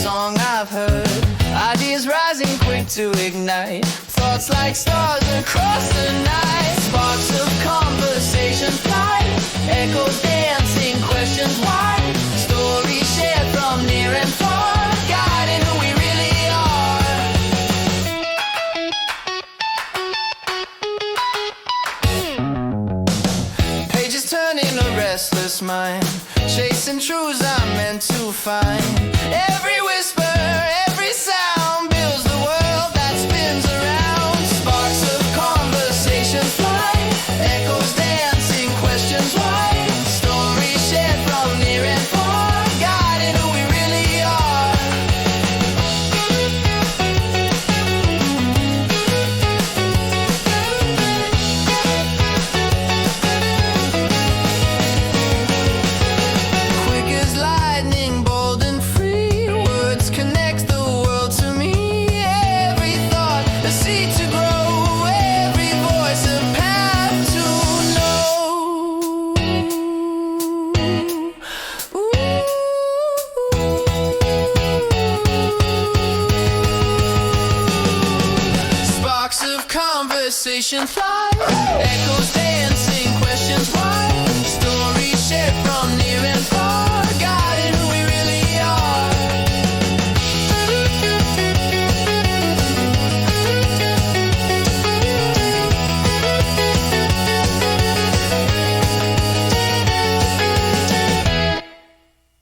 song I've heard. Ideas rising quick to ignite, thoughts like stars across the night. Sparks of conversation fly, echoes dancing, questions why. Stories shared from near and far, guiding who we really are. Pages turning a restless mind, chasing truths I'm meant to find. Every whisper, every sound builds the world that spins around. Sparks of conversation fly, echoes dancing, questions why. Stories shared from near and far, guiding who we really are. Quick as lightning, bold and free, words connect the world to me. Every thought a seed to grow, every voice a path to know. Sparks of conversation fly, echoes